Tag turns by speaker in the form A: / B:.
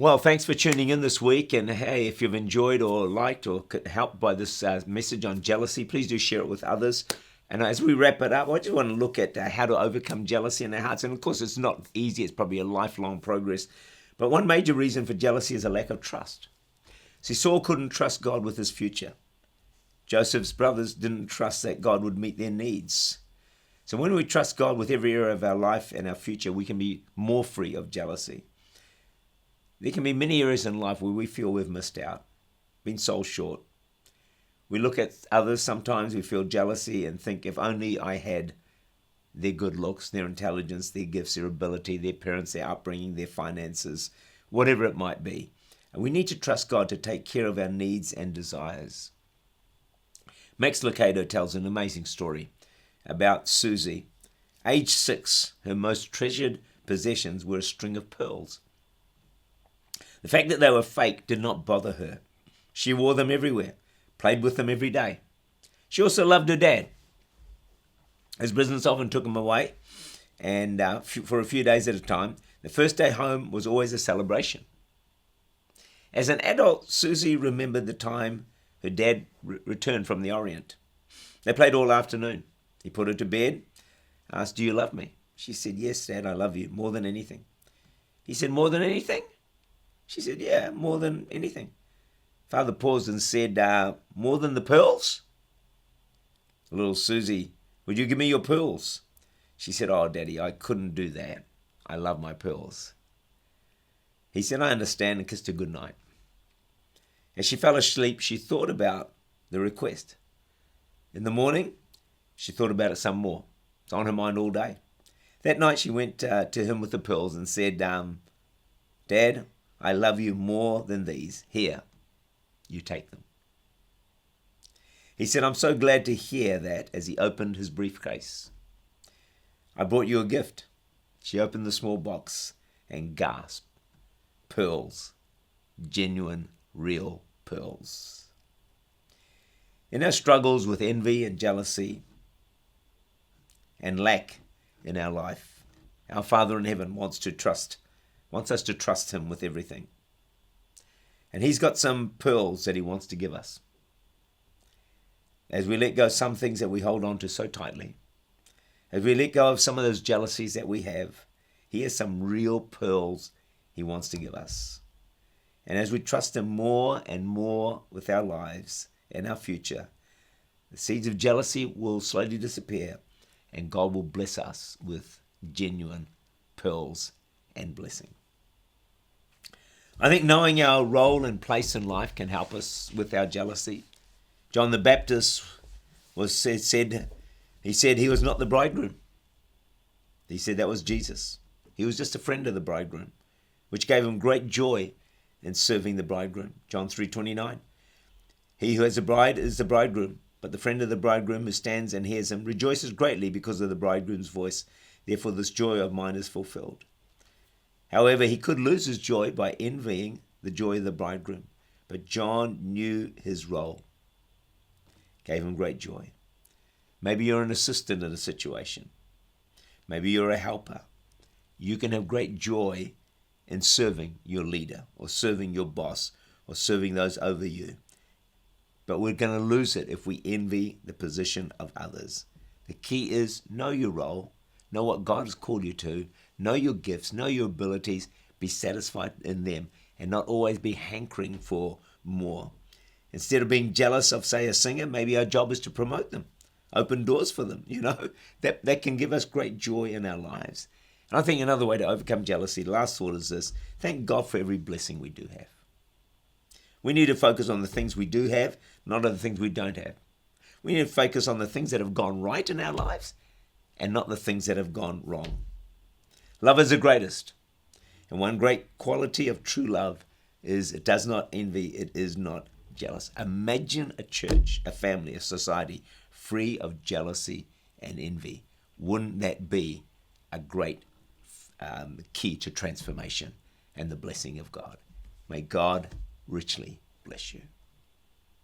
A: Well, thanks for tuning in this week. And hey, if you've enjoyed or liked or helped by this message on jealousy, please do share it with others. And as we wrap it up, I just want to look at how to overcome jealousy in our hearts. And of course, it's not easy. It's probably a lifelong progress. But one major reason for jealousy is a lack of trust. See, Saul couldn't trust God with his future. Joseph's brothers didn't trust that God would meet their needs. So when we trust God with every area of our life and our future, we can be more free of jealousy. There can be many areas in life where we feel we've missed out, been sold short. We look at others, sometimes we feel jealousy and think, if only I had their good looks, their intelligence, their gifts, their ability, their parents, their upbringing, their finances, whatever it might be. And we need to trust God to take care of our needs and desires. Max Lucado tells an amazing story about Susie. Age 6, her most treasured possessions were a string of pearls. The fact that they were fake did not bother her. She wore them everywhere, played with them every day. She also loved her dad. His business often took him away, and for a few days at a time. The first day home was always a celebration. As an adult, Susie remembered the time her dad returned from the Orient. They played all afternoon. He put her to bed, asked, "Do you love me?" She said, "Yes, Dad, I love you, more than anything." He said, "More than anything?" She said, "Yeah, more than anything." Father paused and said, "More than the pearls?" Little Susie, "Would you give me your pearls?" She said, "Oh, Daddy, I couldn't do that. I love my pearls." He said, "I understand," and kissed her goodnight. As she fell asleep, she thought about the request. In the morning, she thought about it some more. It's on her mind all day. That night, she went to him with the pearls and said, "Dad, I love you more than these. Here, you take them." He said, "I'm so glad to hear that," as he opened his briefcase. "I brought you a gift." She opened the small box and gasped. Pearls. Genuine, real pearls. In our struggles with envy and jealousy and lack in our life, our Father in heaven wants us to trust him with everything. And he's got some pearls that he wants to give us. As we let go of some things that we hold on to so tightly, as we let go of some of those jealousies that we have, he has some real pearls he wants to give us. And as we trust him more and more with our lives and our future, the seeds of jealousy will slowly disappear, and God will bless us with genuine pearls and blessing. I think knowing our role and place in life can help us with our jealousy. John the Baptist said he was not the bridegroom. He said that was Jesus. He was just a friend of the bridegroom, which gave him great joy in serving the bridegroom. John 3:29. He who has a bride is the bridegroom, but the friend of the bridegroom who stands and hears him rejoices greatly because of the bridegroom's voice. Therefore this joy of mine is fulfilled. However, he could lose his joy by envying the joy of the bridegroom. But John knew his role. Gave him great joy. Maybe you're an assistant in a situation. Maybe you're a helper. You can have great joy in serving your leader or serving your boss or serving those over you. But we're going to lose it if we envy the position of others. The key is know your role, know what God has called you to, know your gifts, know your abilities, be satisfied in them, and not always be hankering for more. Instead of being jealous of, say, a singer, maybe our job is to promote them, open doors for them, That can give us great joy in our lives. And I think another way to overcome jealousy, last thought is this: thank God for every blessing we do have. We need to focus on the things we do have, not on the things we don't have. We need to focus on the things that have gone right in our lives and not the things that have gone wrong. Love is the greatest. And one great quality of true love is it does not envy, it is not jealous. Imagine a church, a family, a society free of jealousy and envy. Wouldn't that be a great key to transformation and the blessing of God? May God richly bless you.